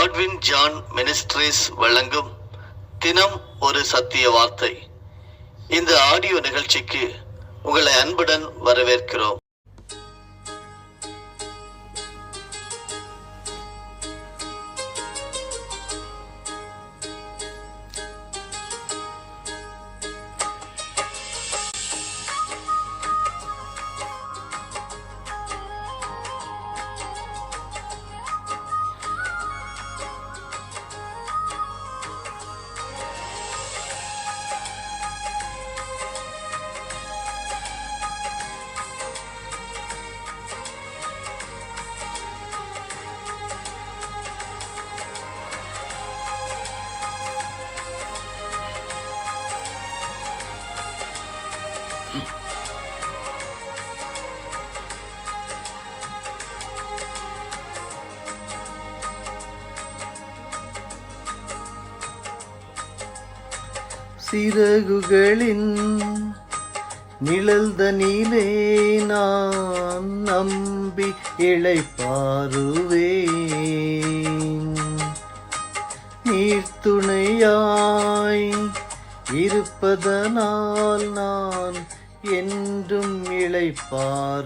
Godwin John ministries வழங்கும் தினம் ஒரு சத்திய வார்த்தை. இந்த ஆடியோ நிகழ்ச்சிக்கு உங்களை அன்புடன் வரவேற்கிறோம். சிறகுகளின் நிழல்தனிலே நான் நம்பி இளைப்பாறுவேன். நீர்த்துணையாய் இருப்பதனால் நான் என்றும் இளைப்பாறுவேன்.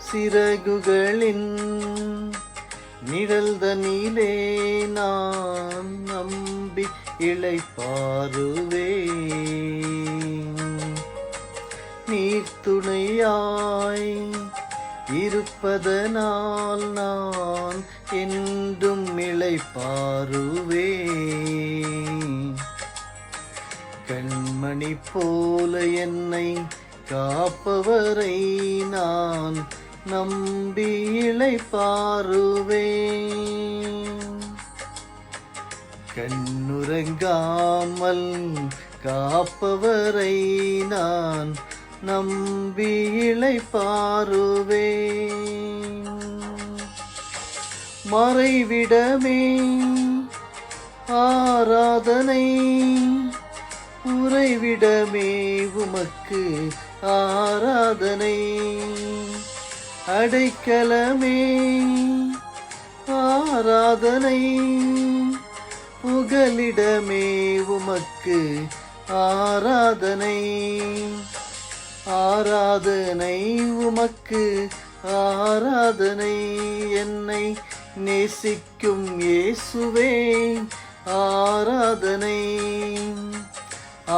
சிறகுகளின் நிழல்தனிலே நான் நம்பி இளைப்பாறுவேன். நீர்த்துணையாய் இருப்பதனால் நான் என்றும் இளைப்பாறுவேன். கண்மணி போல என்னை காப்பவரை நான் நம்பி இளைப்பாறுவேன். கண்ணுறங்காமல் காப்பவரை நான் நம்பி இளைப்பாறுவேன். மறைவிடமே ஆராதனை, உறைவிடமே உமக்கு ஆராதனை. அடைக்கலமே ஆராதனை, புகலிடமே உமக்கு ஆராதனை. ஆராதனை உமக்கு ஆராதனை. என்னை நேசிக்கும் இயேசுவே ஆராதனை.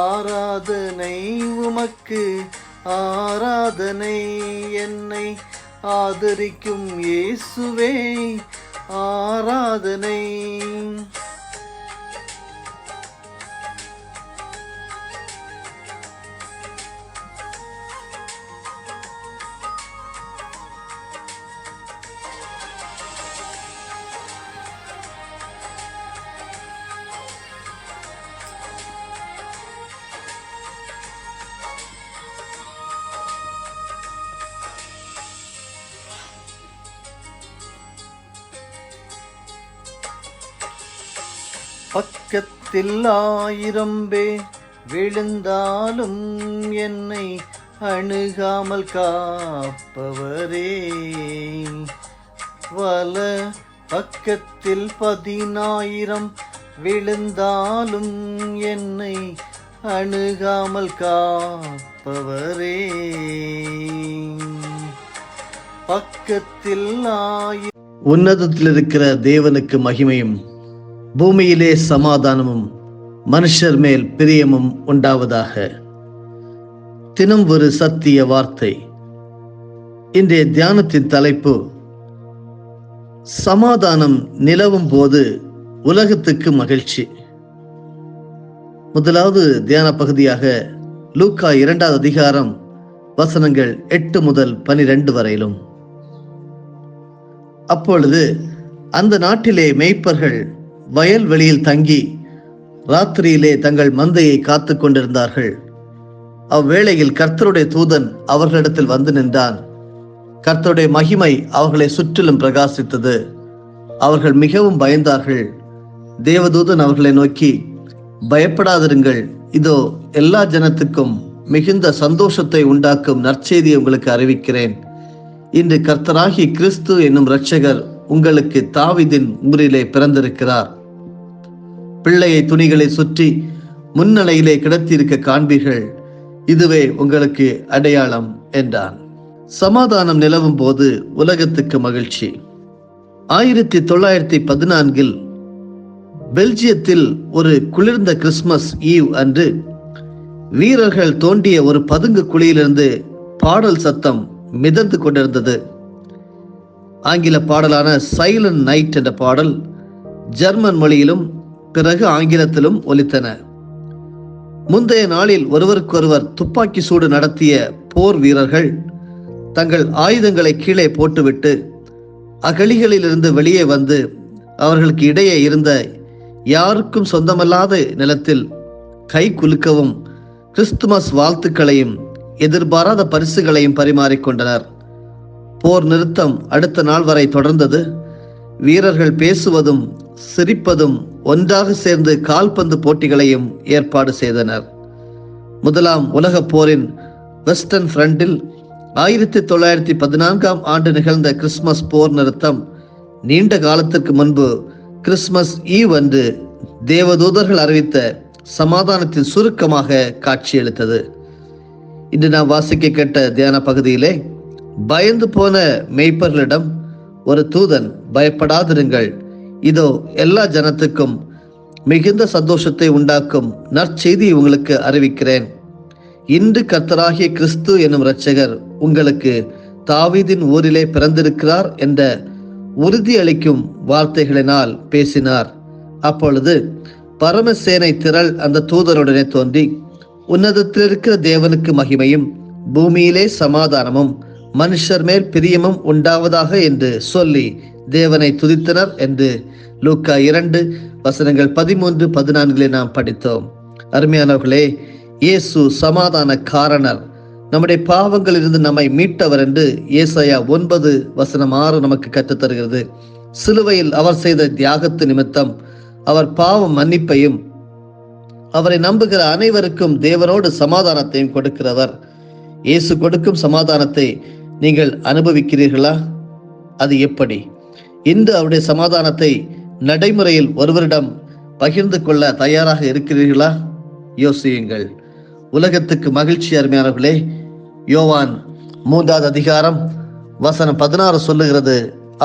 ஆராதனை உமக்கு ஆராதனை. என்னை ஆதரிக்கும் இயேசுவே ஆராதனை. பக்கத்தில் 1000 பேர் விழுந்தாலும் என்னை அணுகாமல் காப்பவரே. வல பக்கத்தில் 10,000 விழுந்தாலும் என்னை அணுகாமல் காப்பவரே. பக்கத்தில் உன்னதத்தில் இருக்கிற தேவனுக்கு மகிமையும் பூமியிலே சமாதானமும் மனுஷர் மேல் பிரியமும் உண்டாவதாக. தினம் ஒரு சத்திய வார்த்தை. இன்றைய தியானத்தின் தலைப்பு, சமாதானம் நிலவும் போது உலகத்துக்கு மகிழ்ச்சி. முதலாவது தியான பகுதியாக லூக்கா 2வது அதிகாரம் வசனங்கள் 8 முதல் 12 வரையிலும். அப்பொழுது அந்த நாட்டிலே மேய்ப்பர்கள் வயல்வெளியில் தங்கி ராத்திரியிலே தங்கள் மந்தையை காத்து கொண்டிருந்தார்கள். அவ்வேளையில் கர்த்தருடைய தூதன் அவர்களிடத்தில் வந்து நின்றான். கர்த்தருடைய மகிமை அவர்களை சுற்றிலும் பிரகாசித்தது. அவர்கள் மிகவும் பயந்தார்கள். தேவதூதன் அவர்களை நோக்கி, பயப்படாதிருங்கள், இதோ எல்லா ஜனத்துக்கும் மிகுந்த சந்தோஷத்தை உண்டாக்கும் நற்செய்தியை உங்களுக்கு அறிவிக்கிறேன். இன்று கர்த்தராகிய கிறிஸ்து என்னும் இரட்சகர் உங்களுக்கு தாவீதின் ஊரிலே பிறந்திருக்கிறார். பிள்ளையை துணிகளை சுற்றி முன்னணையிலே கிடத்தியிருக்க காண்பீர்கள், இதுவே உங்களுக்கு அடையாளம் என்றான். சமாதானம் நிலவும் போது உலகத்துக்கு மகிழ்ச்சி. 1914 பெல்ஜியத்தில் ஒரு குளிர்ந்த கிறிஸ்துமஸ் ஈவ் அன்று வீரர்கள் தோண்டிய ஒரு பதுங்கு குழியிலிருந்து பாடல் சத்தம் மிதந்து கொண்டிருந்தது. ஆங்கில பாடலான சைலண்ட் நைட் என்ற பாடல் ஜெர்மன் மொழியிலும் பிறகு ஆங்கிலத்திலும் ஒலித்தன. முந்தைய நாளில் ஒருவருக்கொருவர் துப்பாக்கி சூடு நடத்திய போர் வீரர்கள் தங்கள் ஆயுதங்களை கீழே போட்டுவிட்டு அகழிகளிலிருந்து வெளியே வந்து அவர்களுக்கு இடையே இருந்த யாருக்கும் சொந்தமல்லாத நிலத்தில் கை குலுக்கவும் கிறிஸ்துமஸ் வாழ்த்துக்களையும் எதிர்பாராத பரிசுகளையும் பரிமாறிக்கொண்டனர். போர் நிறுத்தம் அடுத்த நாள் வரை தொடர்ந்தது. வீரர்கள் பேசுவதும் சிரிப்பதும் ஒன்றாக சேர்ந்து கால்பந்து போட்டிகளையும் ஏற்பாடு செய்தனர். முதலாம் உலகப் போரின் வெஸ்டர்ன் ஃப்ரண்டில் 1914 நிகழ்ந்த கிறிஸ்துமஸ் போர் நிறுத்தம் நீண்ட காலத்திற்கு முன்பு கிறிஸ்துமஸ் ஈவ் அன்று தேவதூதர்கள் அறிவித்த சமாதானத்தின் சுருக்கமாக காட்சியளித்தது. இன்று நாம் வாசிக்க கேட்ட தியான பகுதியிலே பயந்து போன மேய்ப்பர்களிடம் ஒரு தூதன், பயப்படாதிருங்கள், இதோ எல்லா ஜனத்துக்கும் மிகுந்த சந்தோஷத்தை உண்டாக்கும் நற்செய்தியை உங்களுக்கு அறிவிக்கிறேன். இன்று கர்த்தராகிய கிறிஸ்து என்னும் இரட்சகர் உங்களுக்கு தாவீதின் ஊரிலே பிறந்திருக்கிறார் என்ற உறுதியளிக்கும் வார்த்தைகளினால் பேசினார். அப்பொழுது பரமசேனை திரள் அந்த தூதனுடனே தோன்றி, உன்னதத்தில் இருக்கிற தேவனுக்கு மகிமையும் பூமியிலே சமாதானமும் மனுஷர் மேல் பிரியமும் உண்டாவதாக என்று சொல்லி தேவனை துதித்தனர் என்று லூக்கா 2:13-14 நாம் படித்தோம். அருமையானவர்களே, இயேசு சமாதான காரணர், நம்முடைய பாவங்களிலிருந்து நம்மை மீட்டவர் என்று ஏசாயா 9:6 நமக்கு கற்றுத்தருகிறது. சிலுவையில் அவர் செய்த தியாகத்து நிமித்தம் அவர் பாவம் மன்னிப்பையும் அவரை நம்புகிற அனைவருக்கும் தேவனோடு சமாதானத்தையும் கொடுக்கிறவர். இயேசு கொடுக்கும் சமாதானத்தை நீங்கள் அனுபவிக்கிறீர்களா? அது எப்படி? இன்று அவருடைய சமாதானத்தை நடைமுறையில் ஒருவரிடம் பகிர்ந்து கொள்ள தயாராக இருக்கிறீர்களா? யோசியுங்கள். உலகத்துக்கு மகிழ்ச்சி. அருமையானவர்களே, யோவான் 3:16 சொல்லுகிறது,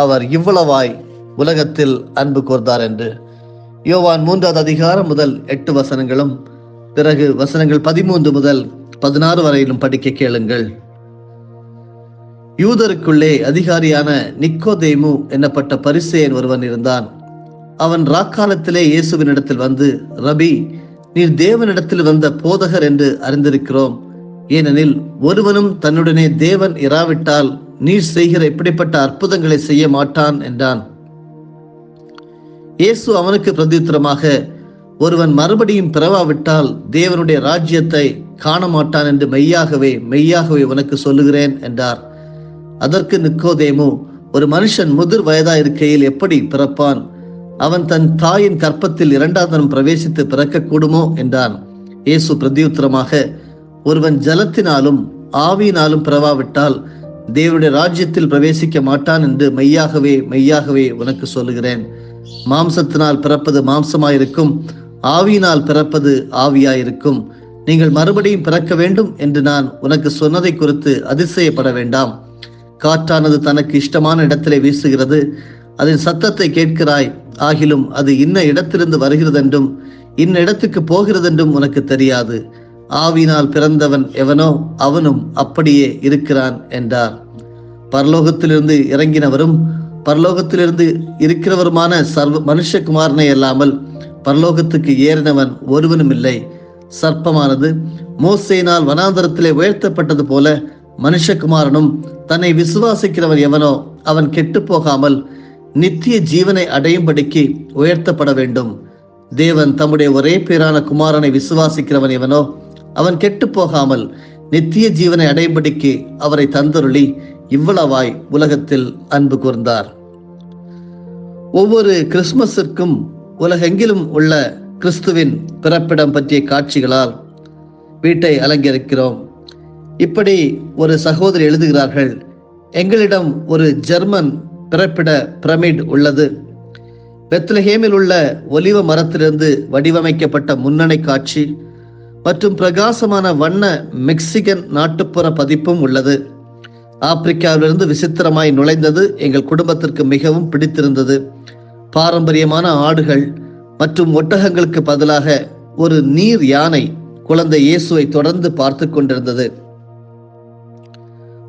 அவர் இவ்வளவாய் உலகத்தில் அன்பு கூர்ந்தார் என்று. யோவான் 3 முதல் 8 வசனங்களும் பிறகு வசனங்கள் 13 முதல் 16 வரையிலும் படிக்க கேளுங்கள். யூதருக்குள்ளே அதிகாரியான நிக்கோதேமு என்னப்பட்ட பரிசேயன் ஒருவன் இருந்தான். அவன் ராக்காலத்திலே இயேசுவினிடத்தில் வந்து, ரபி, நீர் தேவனிடத்தில் வந்த போதகர் என்று அறிந்திருக்கிறோம். ஏனெனில் ஒருவனும் தன்னுடனே தேவன் இராவிட்டால் நீர் செய்கிற இப்படிப்பட்ட அற்புதங்களை செய்ய மாட்டான் என்றான். இயேசு அவனுக்கு பிரதியுத்தரமாக, ஒருவன் மறுபடியும் பிறவாவிட்டால் தேவனுடைய ராஜ்யத்தை காண மாட்டான் என்று மெய்யாகவே மெய்யாகவே உனக்கு சொல்லுகிறேன் என்றார். அதற்கு நிக்கோதேமு, ஒரு மனுஷன் முதிர் வயதா இருக்கையில் எப்படி பிறப்பான்? அவன் தன் தாயின் கற்பத்தில் 2ஆம் தரம் பிரவேசித்து பிறக்க கூடுமோ என்றான். இயேசு பிரதியுத்தரமாக, ஒருவன் ஜலத்தினாலும் ஆவியினாலும் பிறவாவிட்டால் தேவனுடைய ராஜ்யத்தில் பிரவேசிக்க மாட்டான் என்று மெய்யாகவே மெய்யாகவே உனக்கு சொல்லுகிறேன். மாம்சத்தினால் பிறப்பது மாம்சமாயிருக்கும், ஆவியினால் பிறப்பது ஆவியாயிருக்கும். நீங்கள் மறுபடியும் பிறக்க வேண்டும் என்று நான் உனக்கு சொன்னதை குறித்து அதிசயப்பட வேண்டாம். காற்றானது தனக்கு இஷ்டமான இடத்திலே வீசுகிறது, அதன் சத்தத்தை கேட்கிறாய், ஆகிலும் அது இன்ன இடத்திலிருந்து வருகிறதென்றும் இன்ன இடத்துக்கு போகிறதென்றும் உனக்கு தெரியாது. ஆவியினால் பிறந்தவன் எவனோ அவனும் அப்படியே இருக்கிறான் என்றார். பரலோகத்திலிருந்து இறங்கினவரும் பரலோகத்திலிருந்து இருக்கிறவருமான சர்வ மனுஷகுமாரனை அல்லாமல் பரலோகத்துக்கு ஏறினவன் ஒருவனும் இல்லை. சர்ப்பமானது மோசேயினால் வனாந்தரத்திலே உயர்த்தப்பட்டது போல மனுஷகுமாரனும் தன்னை விசுவாசிக்கிறவன் எவனோ அவன் கெட்டு போகாமல் நித்திய ஜீவனை அடையும்படிக்கு உயர்த்தப்பட வேண்டும். தேவன் தம்முடைய ஒரே பேரான குமாரனை விசுவாசிக்கிறவன் எவனோ அவன் கெட்டு போகாமல் நித்திய ஜீவனை அடையும்படிக்கு அவரை தந்தருளி இவ்வளவாய் உலகத்தில் அன்பு கூர்ந்தார். ஒவ்வொரு கிறிஸ்துமஸிற்கும் உலகெங்கிலும் உள்ள கிறிஸ்துவின் பிறப்பிடம் பற்றிய காட்சிகளால் வீட்டை அலங்கரிக்கிறோம். இப்படி ஒரு சகோதரி எழுதுகிறார்கள், எங்களிடம் ஒரு ஜெர்மன் பிறப்பிட பிரமிட் உள்ளது. பெத்லஹேமில் உள்ள ஒலிவ மரத்திலிருந்து வடிவமைக்கப்பட்ட முன்னணி காட்சி மற்றும் பிரகாசமான வண்ண மெக்சிகன் நாட்டுப்புற பதிப்பும் உள்ளது. ஆப்பிரிக்காவிலிருந்து விசித்திரமாய் நுழைந்தது எங்கள் குடும்பத்திற்கு மிகவும் பிடித்திருந்தது. பாரம்பரியமான ஆடுகள் மற்றும் ஒட்டகங்களுக்கு பதிலாக ஒரு நீர் யானை குழந்தை இயேசுவை தொடர்ந்து பார்த்து கொண்டிருந்தது.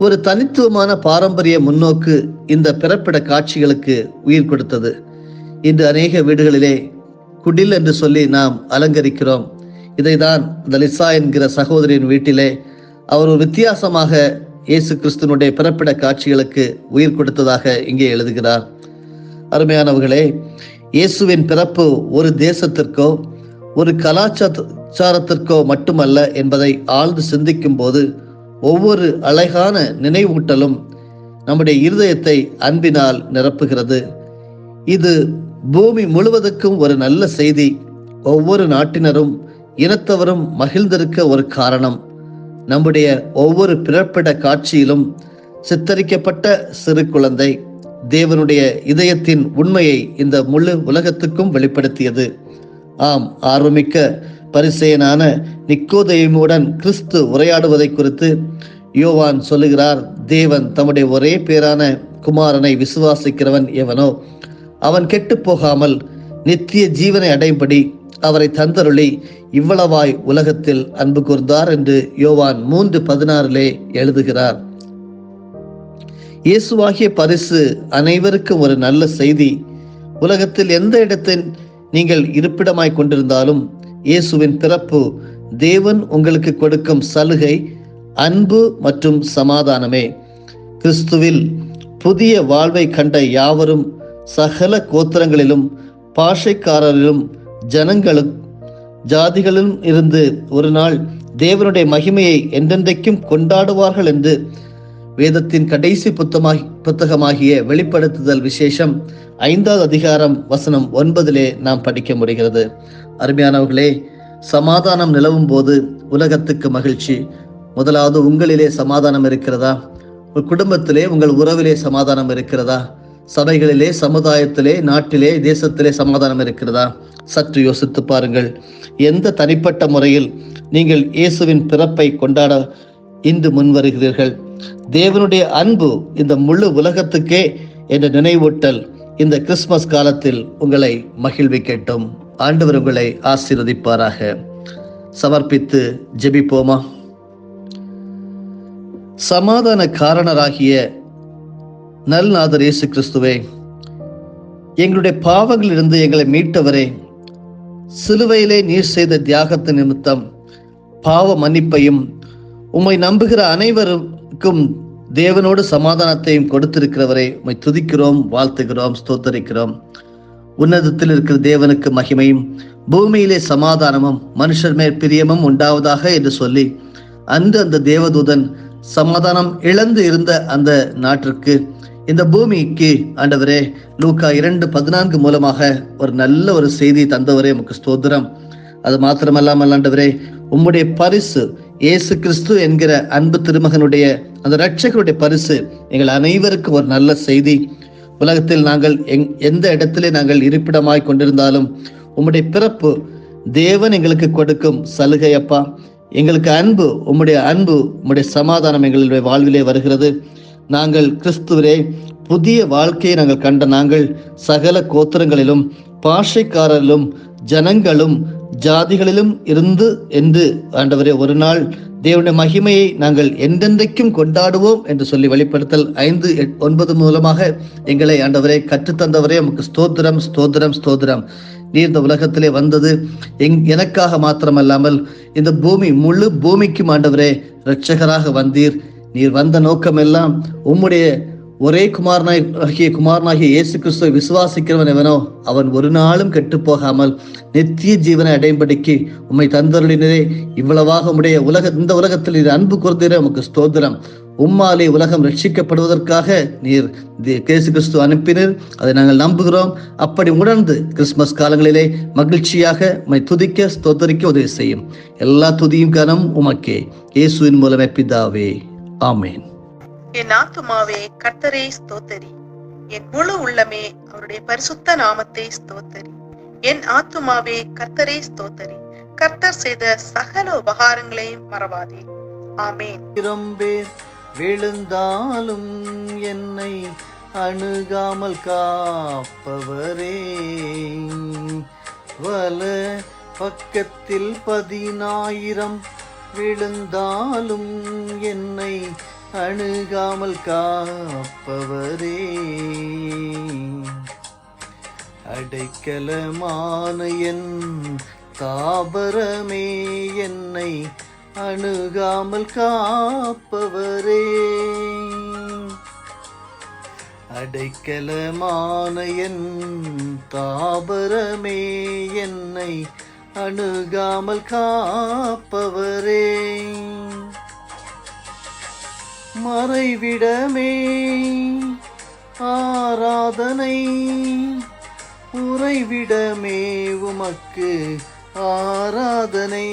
ஒரு தனித்துவமான பாரம்பரிய முன்னோக்கு இந்த பிறப்பிட காட்சிகளுக்கு உயிர் கொடுத்தது. இன்று அநேக வீடுகளிலே குடில் என்று சொல்லி நாம் அலங்கரிக்கிறோம். இதைதான் இந்த லிசா என்கிற சகோதரியின் வீட்டிலே அவர் ஒரு வித்தியாசமாக இயேசு கிறிஸ்துவனுடைய பிறப்பிட காட்சிகளுக்கு உயிர் கொடுத்ததாக இங்கே எழுதுகிறார். அருமையானவர்களே, இயேசுவின் பிறப்பு ஒரு தேசத்திற்கோ ஒரு கலாச்சாரத்திற்கோ மட்டுமல்ல என்பதை ஆழ்ந்து சிந்திக்கும் போது ஒவ்வொரு அழகான நினைவூட்டலும் நம்முடைய இருதயத்தை அன்பினால் நிரப்புகிறது. இது பூமி முழுவதுக்கும் ஒரு நல்ல செய்தி. ஒவ்வொரு நாட்டினரும் இனத்தவரும் மகிழ்ந்திருக்க ஒரு காரணம். நம்முடைய ஒவ்வொரு பிறப்பிட காட்சியிலும் சித்தரிக்கப்பட்ட சிறு குழந்தை தேவனுடைய இதயத்தின் உண்மையை இந்த முழு உலகத்துக்கும் வெளிப்படுத்தியது. ஆம், ஆர்வமிக்க பரிசேயனான நிக்கோதேமுடன் கிறிஸ்து உரையாடுவதை குறித்து யோவான் சொல்லுகிறார். தேவன் தம்முடைய ஒரே பேரான குமாரனை விசுவாசிக்கிறவன் எவனோ அவன் கெட்டு போகாமல் நித்திய ஜீவனை அடையும்படி அவரை தந்தருளி இவ்வளவாய் உலகத்தில் அன்பு கூர்ந்தார் என்று யோவான் 3:16 எழுதுகிறார். இயேசுவாகிய பரிசு அனைவருக்கும் ஒரு நல்ல செய்தி. உலகத்தில் எந்த இடத்தில் நீங்கள் இருப்பிடமாய் கொண்டிருந்தாலும் இயேசுவின் பிறப்பு தேவன் உங்களுக்கு கொடுக்கும் சலுகை அன்பு மற்றும் சமாதானமே. கிறிஸ்துவில் புதிய வாழ்வை கண்ட யாவரும் சகல கோத்திரங்களிலும் பாஷைக்காரரிலும் ஜனங்களும் ஜாதிகளிலும் இருந்து ஒரு நாள் தேவனுடைய மகிமையை என்றென்றைக்கும் கொண்டாடுவார்கள் என்று வேதத்தின் கடைசி புத்தகமாகிய வெளிப்படுத்துதல் விசேஷம் 5வது அதிகாரம் வசனம் 9 நாம் படிக்க முடிகிறது. அருமையானவர்களே, சமாதானம் நிலவும் போது உலகத்துக்கு மகிழ்ச்சி. முதலாவது உங்களிலே சமாதானம் இருக்கிறதா? உங்கள் குடும்பத்திலே, உங்கள் உறவிலே சமாதானம் இருக்கிறதா? சபைகளிலே, சமுதாயத்திலே, நாட்டிலே, தேசத்திலே சமாதானம் இருக்கிறதா? சற்று யோசித்து பாருங்கள். எந்த தனிப்பட்ட முறையில் நீங்கள் இயேசுவின் பிறப்பை கொண்டாட இன்று முன்வருகிறீர்கள்? தேவனுடைய அன்பு இந்த முழு உலகத்துக்கே என்ற நினைவூட்டல் இந்த கிறிஸ்துமஸ் காலத்தில் உங்களை மகிழ்விக்கட்டும். ஆண்டவர் உங்களை ஆசீர்வதிப்பாராக. சமர்ப்பித்து ஜெபிப்போமா? சமாதான காரணராகிய நல்நாதர் இயேசு கிறிஸ்துவே, எங்களுடைய பாவங்களிலிருந்து எங்களை மீட்டவரே, சிலுவையிலே நீர் செய்த தியாகத்து நிமித்தம் பாவ மன்னிப்பையும் உம்மை நம்புகிற அனைவருக்கும் தேவனோடு சமாதானத்தையும் கொடுத்திருக்கிறவரை உம்மை துதிக்கிறோம், வாழ்த்துகிறோம், ஸ்தோத்தரிக்கிறோம். உன்னதத்தில் இருக்கிற தேவனுக்கு மகிமையும் பூமியிலே சமாதானமும் மனுஷர் மேல் பிரியமும் உண்டாவதாக என்று சொல்லி அன்று அந்த தேவதூதன் சமாதானம் இழந்து இருந்த அந்த நாட்டிற்கு, இந்த பூமிக்கு ஆண்டவரே லூக்கா 2:14 மூலமாக ஒரு நல்ல ஒரு செய்தி தந்தவரே உமக்கு ஸ்தோத்திரம். அது மாத்திரமல்லாமல் ஆண்டவரே, உம்முடைய பரிசு இயேசு கிறிஸ்து என்கிற அன்பு திருமகனுடைய அந்த இரட்சகருடைய பரிசு எங்கள் அனைவருக்கும் ஒரு நல்ல செய்தி. உலகத்தில் நாங்கள் எந்த இடத்திலே நாங்கள் இருப்பிடமாய் கொண்டிருந்தாலும் உம்முடைய பிறப்பு தேவன் எங்களுக்கு கொடுக்கும் சலுகை அப்பா. எங்களுக்கு அன்பு, உம்முடைய அன்பு, உம்முடைய சமாதானம் எங்களுடைய வாழ்விலே வருகிறது. நாங்கள் கிறிஸ்துவரே புதிய வாழ்க்கையை நாங்கள் கண்ட நாங்கள் சகல கோத்திரங்களிலும் பாஷைக்காரரிலும் ஜனங்களும் ஜாதிகளிலும் இருந்து என்று ஆண்டவரே ஒரு நாள் தேவனுடைய மகிமையை நாங்கள் என்றென்றைக்கும் கொண்டாடுவோம் என்று சொல்லி வெளிப்படுத்தல் 5:9 மூலமாக எங்களை ஆண்டவரே கற்றுத்தந்தவரே உமக்கு ஸ்தோத்திரம், ஸ்தோத்திரம், ஸ்தோத்திரம். நீர் இந்த உலகத்திலே வந்தது எனக்காக மாத்திரமல்லாமல் இந்த முழு பூமிக்கும் ஆண்டவரே இரட்சகராக வந்தீர். நீர் வந்த நோக்கம் எல்லாம் உம்முடைய ஒரே குமாரனாகிய இயேசு கிறிஸ்துவை விசுவாசிக்கிறவன் எவனோ அவன் ஒரு நாளும் கெட்டு போகாமல் நித்திய ஜீவனை அடையும்படிக்கு உம்மை தந்தருளினரே. இவ்வளவாக உம்முடைய இந்த உலகத்தில் நீர் அன்பு கூர்ந்தீரே உமக்கு ஸ்தோத்திரம். உம்மாலே உலகம் ரட்சிக்கப்படுவதற்காக நீர் இயேசு கிறிஸ்து அனுப்பினீர். அதை நாங்கள் நம்புகிறோம். அப்படி உணர்ந்து கிறிஸ்துமஸ் காலங்களிலே மகிழ்ச்சியாக உம்மை துதிக்க ஸ்தோத்தரிக்க உதவி செய்யும். எல்லா துதியும் கனம் உமக்கே, இயேசுவின் மூலமே பிதாவே, ஆமேன். என் ஆத்துமாவே கர்த்தரை ஸ்தோத்தரி. என் முழு உள்ளமே அவருடைய பரிசுத்த நாமத்தை ஸ்தோத்தரி. என் ஆத்துமாவே கர்த்தரை ஸ்தோத்தரி. கர்த்தர் செய்த சகல உபகாரங்களையும் மறவாதே. ஆமேன். 1000 பேர் விழுந்தாலும் என்னை அணுகாமல் காப்பவரே, வல பக்கத்தில் 10,000 விழுந்தாலும் என்னை அணுகாமல் காப்பவரே, அடைக்கலமான என் தாபரமே, என்னை அணுகாமல் காப்பவரே, அடைக்கலமான என் தாபரமே, என்னை அணுகாமல் காப்பவரே, மறைவிடமே ஆராதனை, உறைவிடமே உமக்கு ஆராதனை,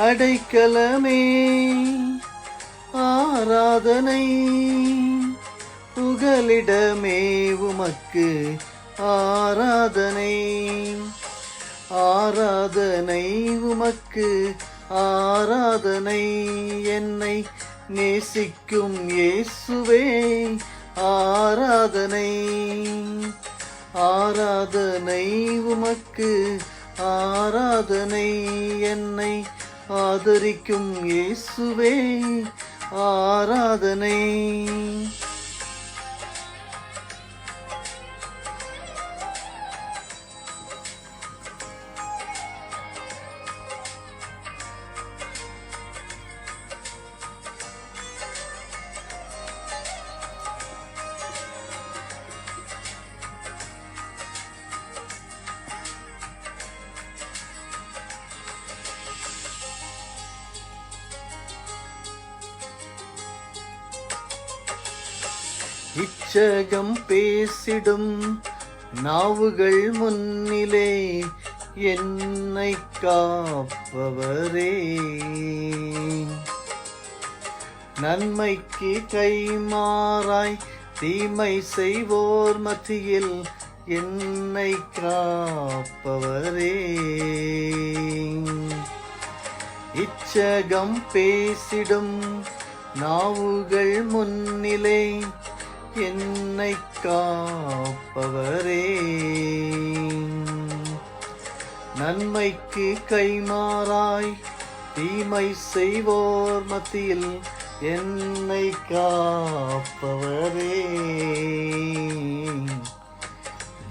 அடைக்கலமே ஆராதனை, புகலிடமே உமக்கு ஆராதனை, ஆராதனை உமக்கு ஆராதனை, என்னை நேசிக்கும் இயேசுவே ஆராதனை, ஆராதனை உமக்கு ஆராதனை, என்னை ஆதரிக்கும் இயேசுவே ஆராதனை. இச்சகம் பேசிடும் நாவுகள் முன்னிலே என்னை காப்பவரே, நன்மைக்கு கைமாறாய் தீமை செய்வோர் மத்தியில் என்னை காப்பவரே, இச்சகம் பேசிடும் நாவுகள் முன்னிலே என்னை காப்பவரே, நன்மைக்கு கைமாறாய் தீமை செய்வோர் மத்தியில் என்னை காப்பவரே,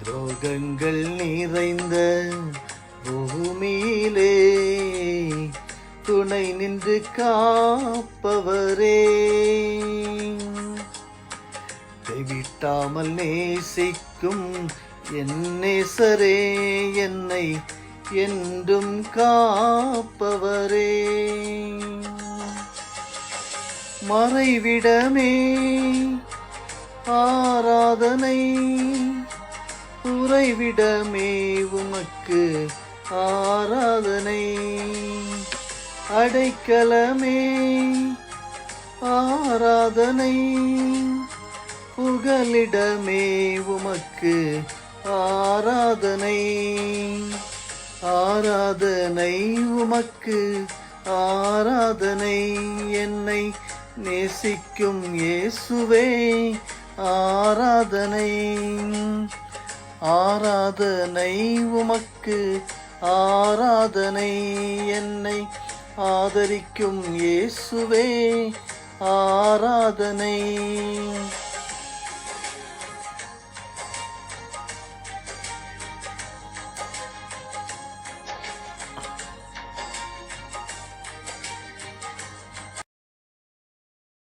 துரோகங்கள் நிறைந்த பூமியிலே துணை நின்று காப்பவரே, கைவிட்டாமல் நேசிக்கும் என் நேசரே, என்னை என்றும் காப்பவரே, மறைவிடமே ஆராதனை, உறைவிடமே உமக்கு ஆராதனை, அடைக்கலமே ஆராதனை, புகலிடமே உமக்கு ஆராதனை, ஆராதனை உமக்கு ஆராதனை, என்னை நேசிக்கும் இயேசுவே ஆராதனை, ஆராதனை உமக்கு ஆராதனை, என்னை ஆதரிக்கும் இயேசுவே ஆராதனை.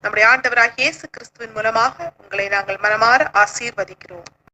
நம்முடைய ஆண்டவராகிய இயேசு கிறிஸ்துவின் மூலமாக உங்களை நாங்கள் மனமாற ஆசீர்வதிக்கிறோம்.